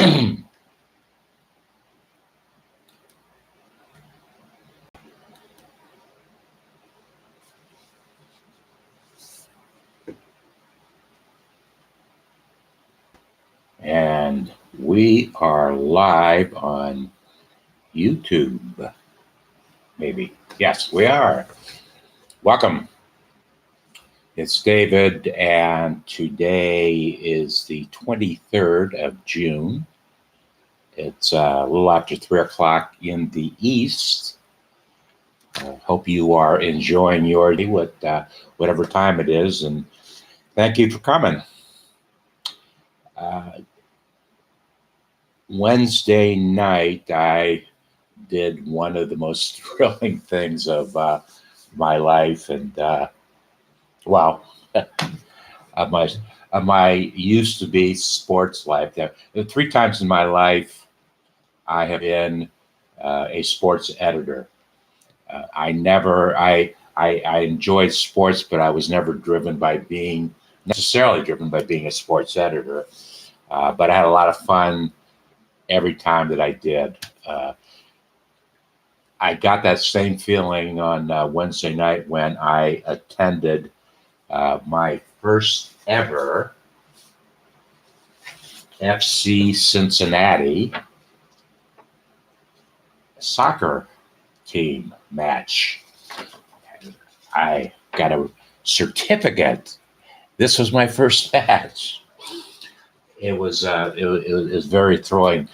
And we are live on YouTube. Maybe. Yes, we are. Welcome. It's David, and today is the 23rd of June. It's a little after 3 o'clock in the East. I hope you are enjoying your day, whatever time it is, and thank you for coming. Wednesday night, I did one of the most thrilling things of my life, and well, of my used to be sports life. There, 3 times in my life, I have been a sports editor. I enjoyed sports, but I was never necessarily driven by being a sports editor. But I had a lot of fun every time that I did. I got that same feeling on Wednesday night when I attended my first ever FC Cincinnati soccer team match. I got a certificate. This was my first match. It was very thrilling.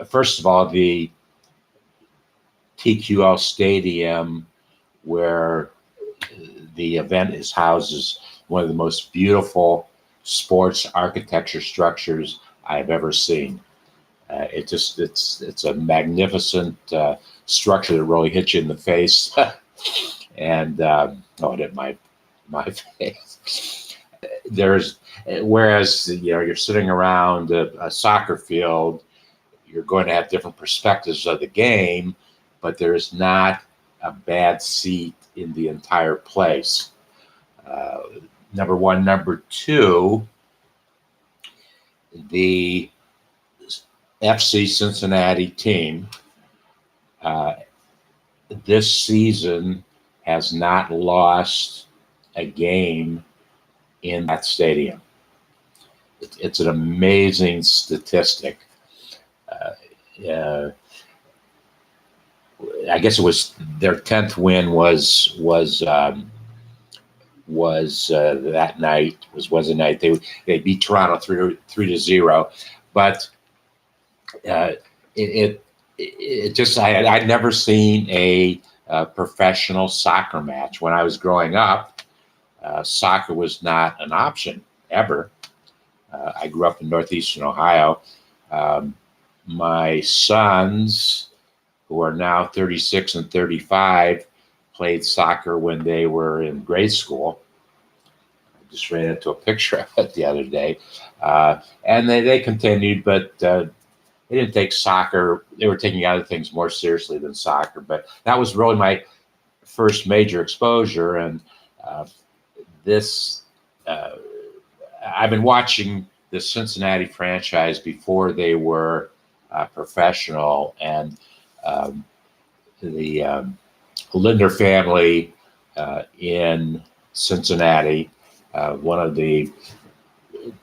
First of all, the TQL Stadium, where the event is housed, is one of the most beautiful sports architecture structures I've ever seen. It's a magnificent structure that really hits you in the face, and it hit my face. Whereas you're sitting around a soccer field, you're going to have different perspectives of the game, but there is not a bad seat in the entire place. Number one. Number two, the FC Cincinnati team this season has not lost a game in that stadium. It's an amazing statistic. I guess it was their 10th win was that night. Was Wednesday night. They beat Toronto 3-0, but it just I'd never seen a professional soccer match when I was growing up. Soccer was not an option ever. I grew up in northeastern Ohio. My sons, who are now 36 and 35, played soccer when they were in grade school. I just ran into a picture of it the other day. And they continued, but they didn't take soccer. They were taking other things more seriously than soccer. But that was really my first major exposure. And I've been watching the Cincinnati franchise before they were professional, and the Linder family in Cincinnati, one of the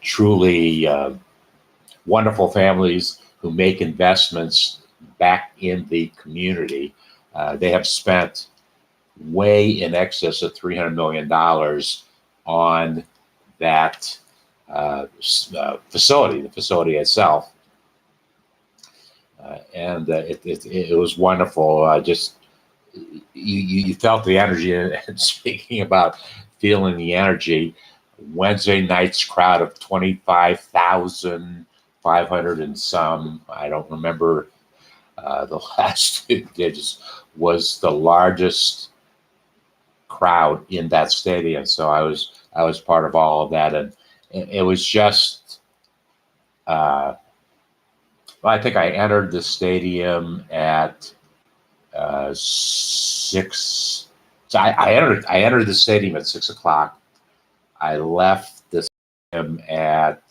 truly wonderful families who make investments back in the community. They have spent way in excess of $300 million on that facility, the facility itself. And it was wonderful. You felt the energy. And speaking about feeling the energy, Wednesday night's crowd of 25,500 and some, I don't remember the last 2 digits, was the largest crowd in that stadium. So I was part of all of that, and it was just. I think I entered the stadium at 6. So I entered the stadium at 6 o'clock. I left the stadium at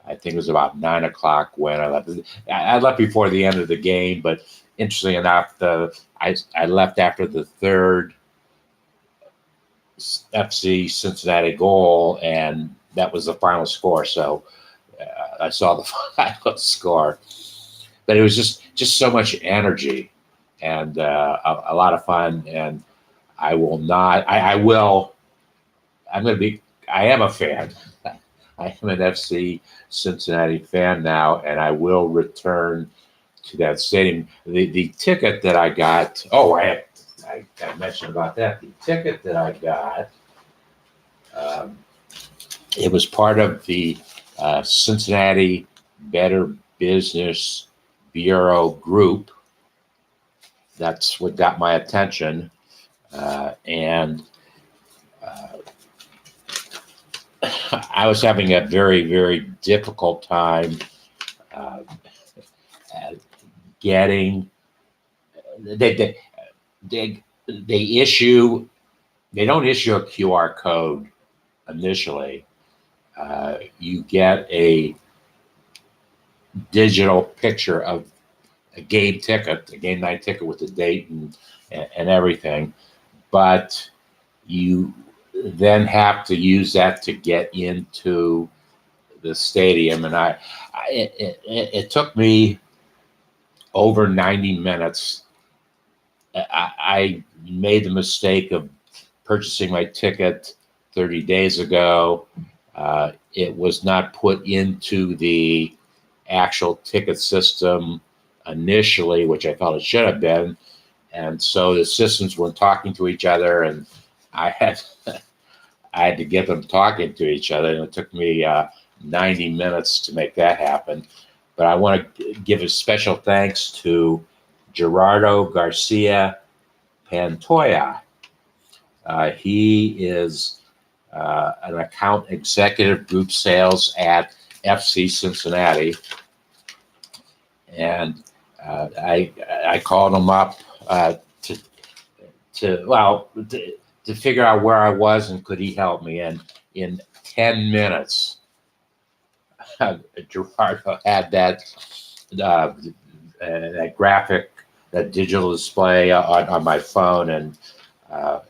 I think it was about 9 o'clock when I left. I left before the end of the game, but interestingly enough, I left after the third FC Cincinnati goal, and that was the final score. So I saw the final score, but it was just so much energy and a lot of fun. And I will not. I will. I'm going to be. I am a fan. I am an FC Cincinnati fan now, and I will return to that stadium. The ticket that I got. Oh, I got to mention about that. The ticket that I got. It was part of the Cincinnati Better Business Bureau group. That's what got my attention, and I was having a very, very difficult time getting. They issue. They don't issue a QR code initially. You get a digital picture of a game ticket, a game night ticket with the date and everything, but you then have to use that to get into the stadium. And it took me over 90 minutes. I made the mistake of purchasing my ticket 30 days ago. It was not put into the actual ticket system initially, which I felt it should have been. And so the systems weren't talking to each other, and I had to get them talking to each other, and it took me 90 minutes to make that happen. But I want to give a special thanks to Gerardo Garcia Pantoja. He is an account executive, group sales at FC Cincinnati, and I called him up to figure out where I was and could he help me. And in 10 minutes, Gerardo had that graphic, that digital display on my phone, and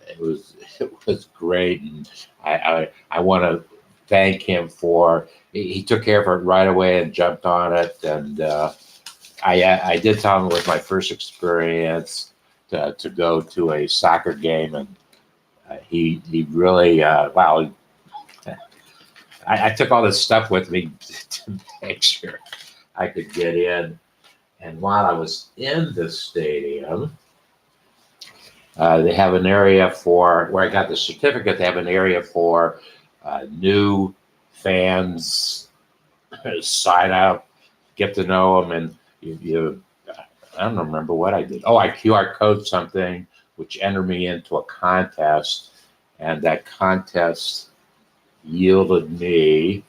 it was great. And I want to thank him for he took care of it right away and jumped on it. And I did tell him it was my first experience to go to a soccer game, and he really wow. I took all this stuff with me to make sure I could get in. And while I was in the stadium, they have an area for where I got the certificate. They have an area for new fans, sign up, get to know them, and you I don't remember what I did. Oh, I QR code something, which entered me into a contest, and that contest yielded me.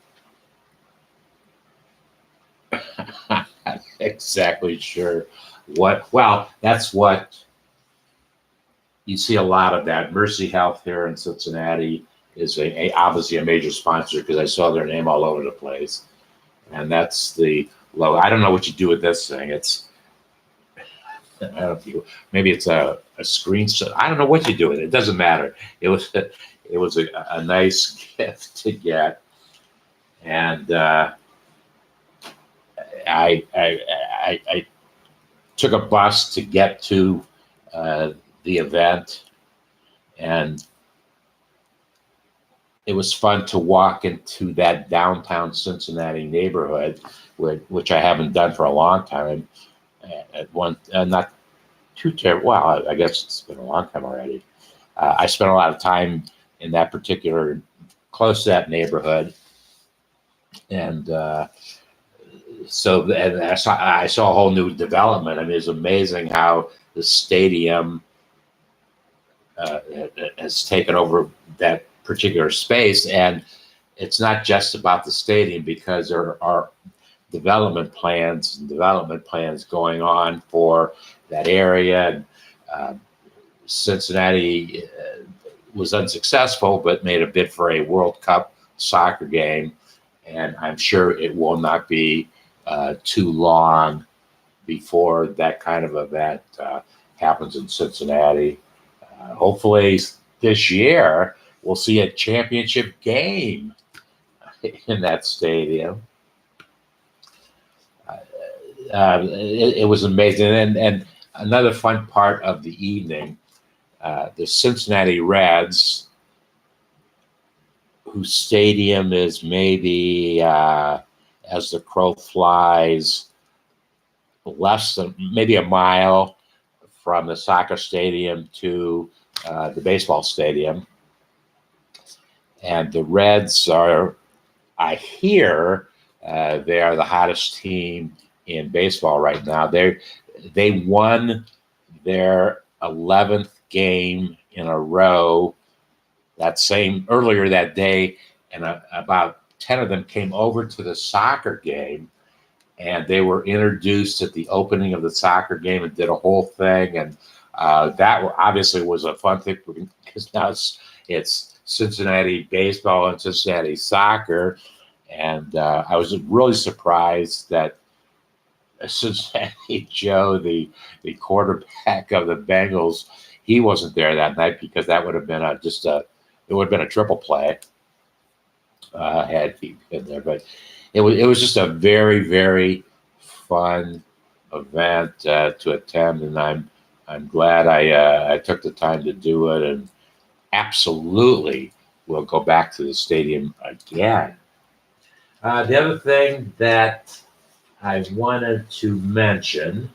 I'm not exactly sure what. Well, that's what you see a lot of that. Mercy Health here in Cincinnati is obviously a major sponsor because I saw their name all over the place, and that's the logo. I don't know what you do with this thing. I don't know, maybe it's a screenshot. I don't know what you do with it. It doesn't matter. It was a nice gift to get, and I took a bus to get to the event, and it was fun to walk into that downtown Cincinnati neighborhood, which I haven't done for a long time. At one, not too terrible. Well, I guess it's been a long time already. I spent a lot of time in that particular, close to that neighborhood, and so and I saw a whole new development. I mean, it's amazing how the stadium has taken over that particular space, and it's not just about the stadium because there are development plans going on for that area. And Cincinnati was unsuccessful, but made a bid for a World Cup soccer game, and I'm sure it will not be too long before that kind of event happens in Cincinnati. Hopefully this year we'll see a championship game in that stadium. It was amazing. And another fun part of the evening, the Cincinnati Reds, whose stadium is maybe, as the crow flies, less than maybe a mile from the soccer stadium to the baseball stadium. And the Reds are, I hear, they are the hottest team in baseball right now. They won their 11th game in a row earlier that day, and about 10 of them came over to the soccer game, and they were introduced at the opening of the soccer game and did a whole thing. And that obviously was a fun thing because now it's Cincinnati baseball and Cincinnati soccer. And I was really surprised that Cincinnati Joe, the quarterback of the Bengals, he wasn't there that night, because that would have been it would have been a triple play had he been there. But it was just a very, very fun event to attend, and I'm glad I took the time to do it, and absolutely will go back to the stadium again. The other thing that I wanted to mention,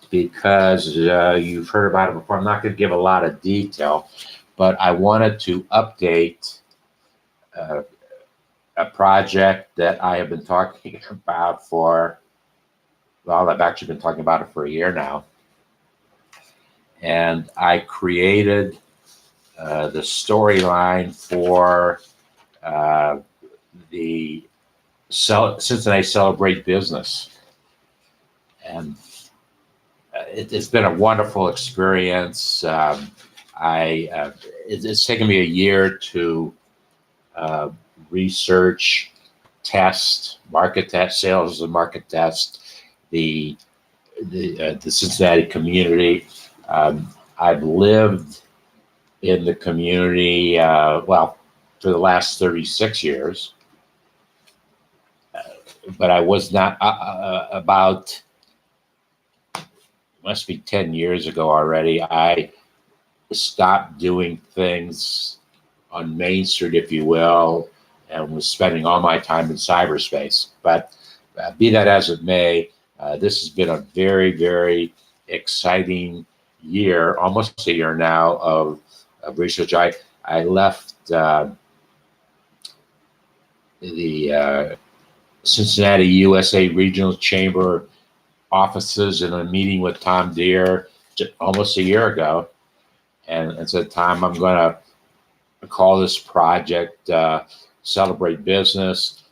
because you've heard about it before, I'm not going to give a lot of detail, but I wanted to update a project that I have been talking about I've actually been talking about it for a year now. And I created the storyline for the Cincinnati Celebrate Business. And it's been a wonderful experience. It's taken me a year to research, test, market test, sales and market test the Cincinnati community. I've lived in the community, for the last 36 years. But I was not about, must be 10 years ago already, I stopped doing things on Main Street, if you will, and was spending all my time in cyberspace. But be that as it may, this has been a very, very exciting year, almost a year now of research. I left the Cincinnati USA Regional Chamber offices in a meeting with Tom Deere almost a year ago, and said, Tom, I'm going to call this project Celebrate Business.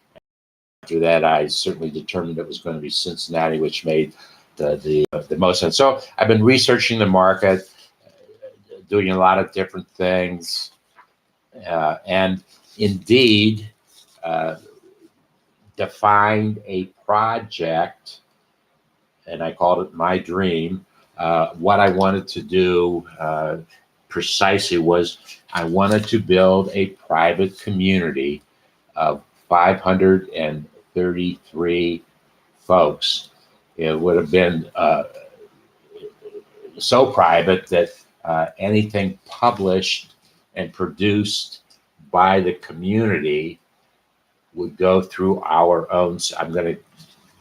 After that, I certainly determined it was going to be Cincinnati, which made the most sense. So I've been researching the market, doing a lot of different things, and indeed defined a project, and I called it My Dream. What I wanted to do precisely was I wanted to build a private community of 533 folks. It would have been so private that anything published and produced by the community would go through our own. I'm going to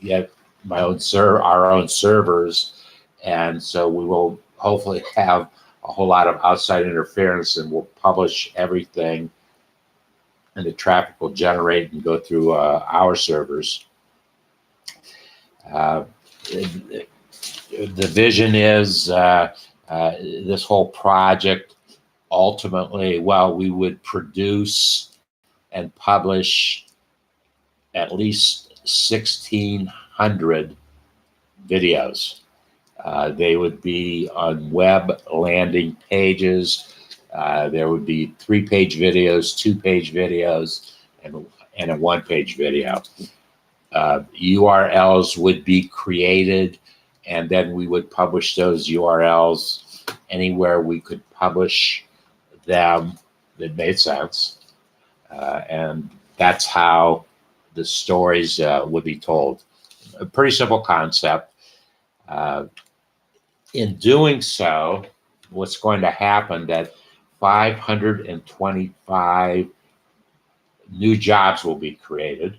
get our own servers, and so we will hopefully have a whole lot of outside interference, and we'll publish everything, and the traffic will generate and go through our servers. The vision is this whole project ultimately, we would produce and publish at least 1,600 videos. They would be on web landing pages. There would be 3-page videos, 2-page videos, and a one-page video. URLs would be created, and then we would publish those URLs anywhere we could publish them that made sense. And that's how the stories would be told. A pretty simple concept. In doing so, what's going to happen that 525 new jobs will be created.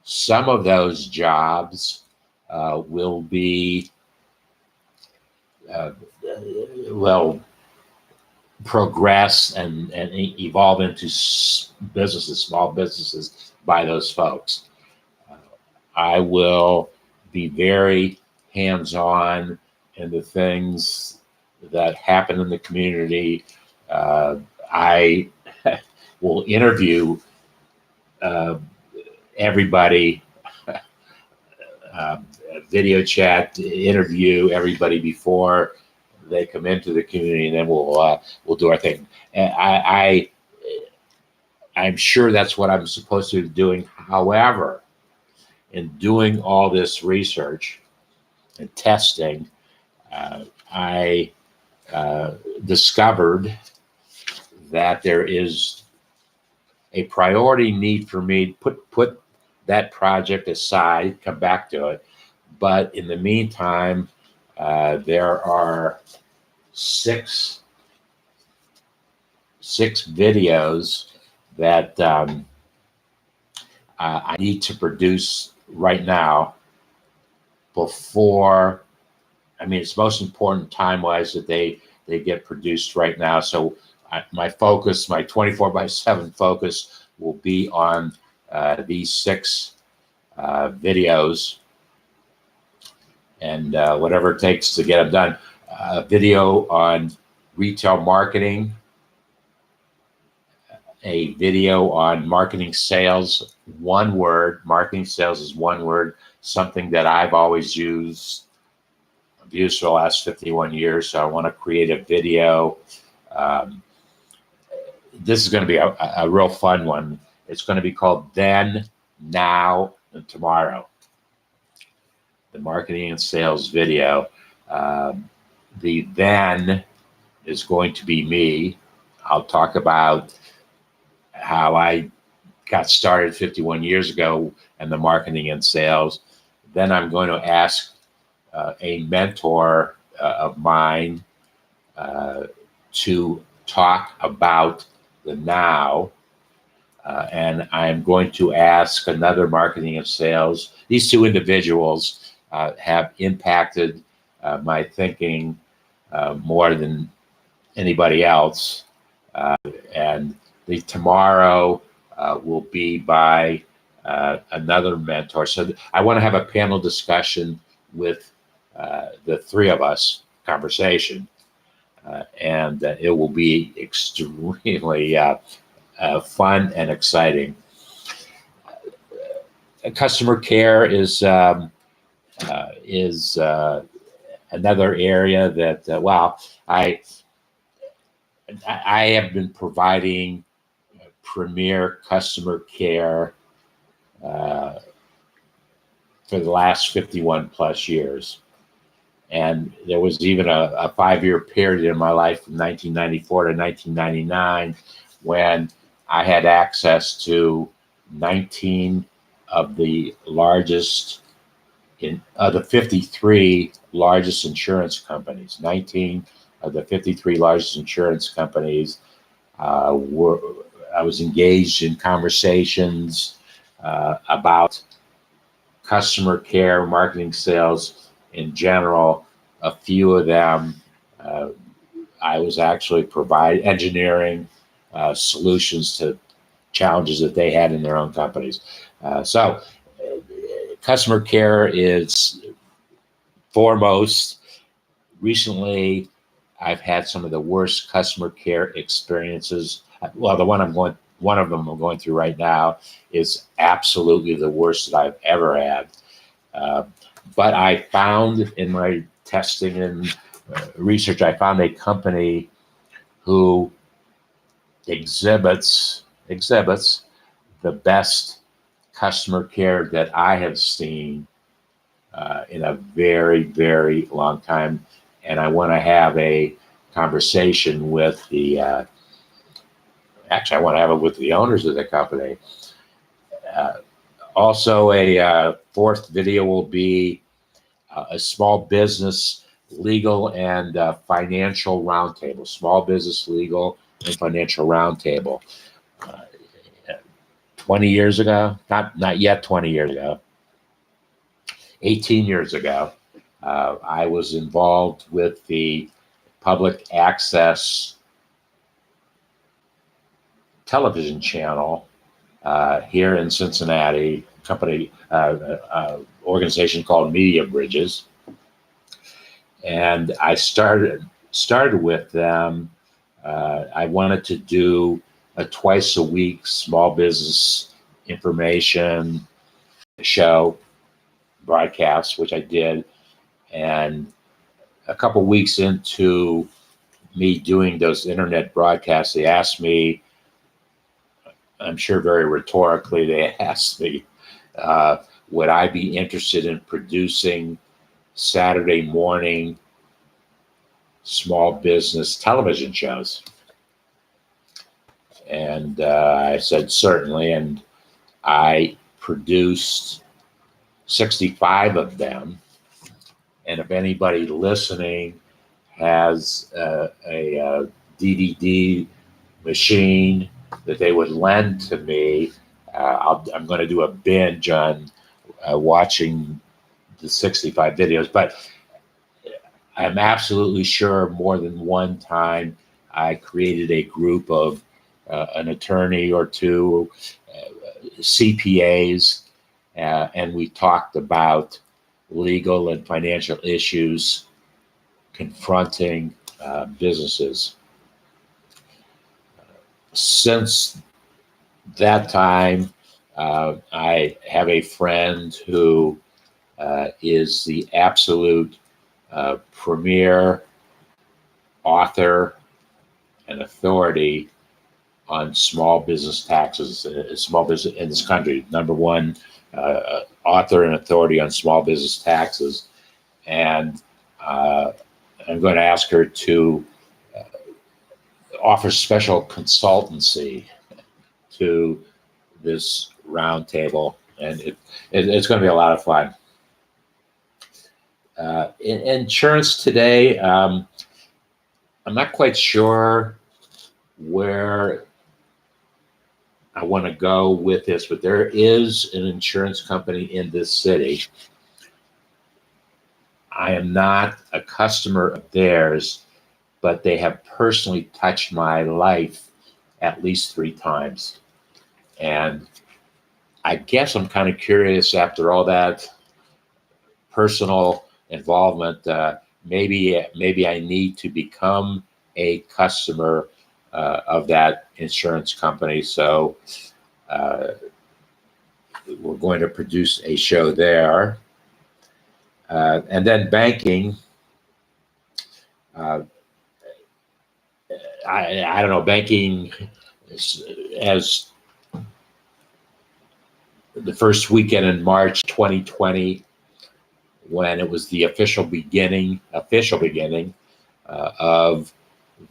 Some of those jobs will be, progress and evolve into businesses, small businesses by those folks. I will be very hands-on in the things that happen in the community. I will interview everybody, video chat, interview everybody before they come into the community, and then we'll do our thing. And I'm sure that's what I'm supposed to be doing. However, in doing all this research and testing, I discovered that there is a priority need for me to put that project aside, come back to it. But in the meantime, there are six videos that I need to produce right now before, I mean, it's most important time-wise that they get produced right now. So my focus, my 24/7 focus will be on these six videos, and whatever it takes to get them done. A video on retail marketing, a video on marketing sales, one word. Marketing sales is one word, something that I've always used. I've used for the last 51 years, so I want to create a video. This is going to be a real fun one. It's going to be called Then, Now, and Tomorrow. The marketing and sales video. The then is going to be me. I'll talk about how I got started 51 years ago in the marketing and sales. Then I'm going to ask a mentor of mine to talk about the now. And I'm going to ask another marketing and sales. These two individuals have impacted my thinking more than anybody else. And the tomorrow will be by another mentor. So I want to have a panel discussion with the three of us, conversation. And it will be extremely fun and exciting. Customer care is another area that, I have been providing premier customer care for the last 51 plus years. And there was even a 5-year period in my life from 1994 to 1999 when I had access to 19 of the largest the 53 largest insurance companies. 19 of the 53 largest insurance companies I was engaged in conversations about customer care, marketing, sales in general. A few of them I was actually engineering solutions to challenges that they had in their own companies. So customer care is foremost. Recently, I've had some of the worst customer care experiences. Well, one of them I'm going through right now is absolutely the worst that I've ever had. But I found in my testing and research, I found a company who exhibits the best customer care that I have seen in a very, very long time. And I want to have a conversation with actually, I want to have it with the owners of the company. Also, a fourth video will be a small business legal and financial roundtable. Small business legal and financial roundtable. 20 years ago, not yet 20 years ago, 18 years ago, I was involved with the public access television channel here in Cincinnati, company organization called Media Bridges, and I started with them. I wanted to do a twice a week small business information show broadcast, which I did, and a couple weeks into me doing those internet broadcasts, they asked me, I'm sure very rhetorically, they asked me, would I be interested in producing Saturday morning small business television shows? And I said, certainly. And I produced 65 of them. And if anybody listening has a DVD machine that they would lend to me, I'm going to do a binge on watching the 65 videos. But I'm absolutely sure more than one time I created a group of an attorney or two, CPAs, and we talked about legal and financial issues confronting businesses. Since that time, I have a friend who is the absolute premier author and authority on small business taxes, small business in this country. Number one author and authority on small business taxes. And I'm going to ask her to offer special consultancy to this roundtable, and it's going to be a lot of fun. In insurance today, I'm not quite sure where I want to go with this, but there is an insurance company in this city. I am not a customer of theirs, but they have personally touched my life at least 3 times. And I guess I'm kind of curious, after all that personal involvement, maybe I need to become a customer of that insurance company. So we're going to produce a show there. And then banking. I don't know, banking as the first weekend in March 2020, when it was the official beginning of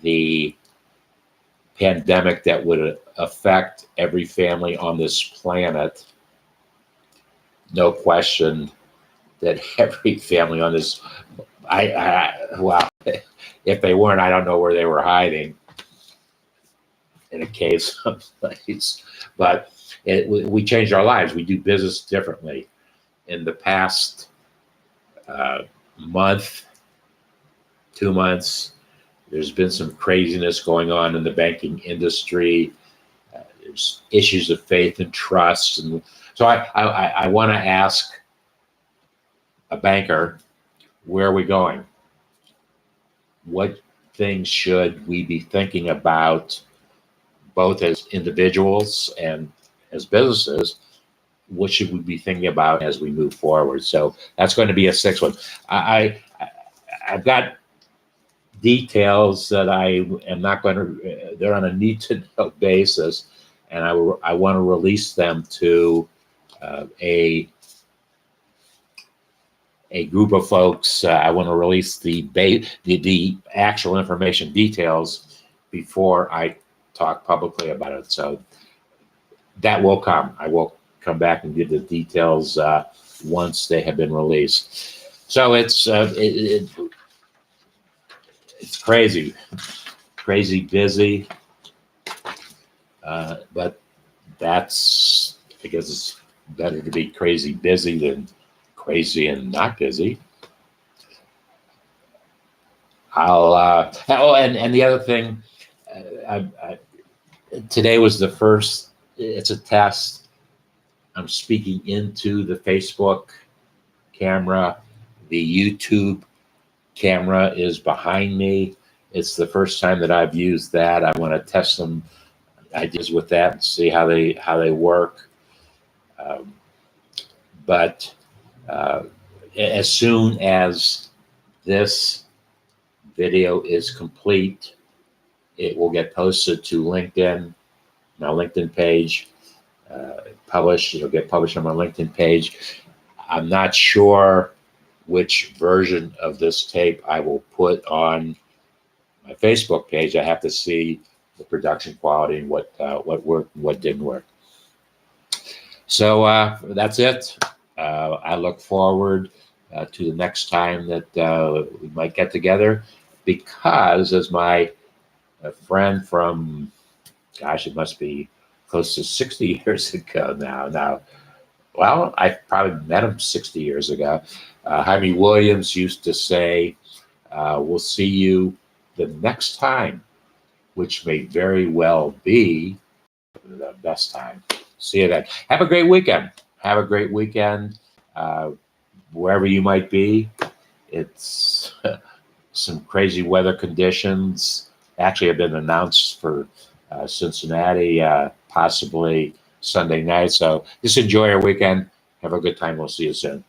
the pandemic that would affect every family on this planet. No question that every family on this, well, if they weren't, I don't know where they were hiding, in a cave someplace. But we changed our lives. We do business differently. In the past month, 2 months, there's been some craziness going on in the banking industry. There's issues of faith and trust. And so I want to ask a banker, where are we going? What things should we be thinking about, both as individuals and as businesses? What should we be thinking about as we move forward? So that's going to be a 6th one. I've got details that I am not going to, they're on a need to know basis. and I want to release them to a group of folks. I want to release the actual information details before I talk publicly about it. So that will come. I will come back and give the details once they have been released. So it's crazy busy, but that's, I guess it's better to be crazy busy than crazy and not busy. And the other thing, today was the first, it's a test. I'm speaking into the Facebook camera. The YouTube camera is behind me. It's the first time that I've used that. I want to test some ideas with that and see how they work. But as soon as this video is complete, it will get posted to LinkedIn, my LinkedIn page, published. It'll get published on my LinkedIn page. I'm not sure which version of this tape I will put on my Facebook page. I have to see the production quality and what worked and what didn't work. So that's it. I look forward to the next time that we might get together, because as my friend from, gosh, it must be close to 60 years ago now. Well, I probably met him 60 years ago. Jaime Williams used to say, we'll see you the next time, which may very well be the best time. See you then. Have a great weekend. Have a great weekend. Wherever you might be. It's some crazy weather conditions. Actually have been announced for Cincinnati, possibly Sunday night. So just enjoy your weekend. Have a good time. We'll see you soon.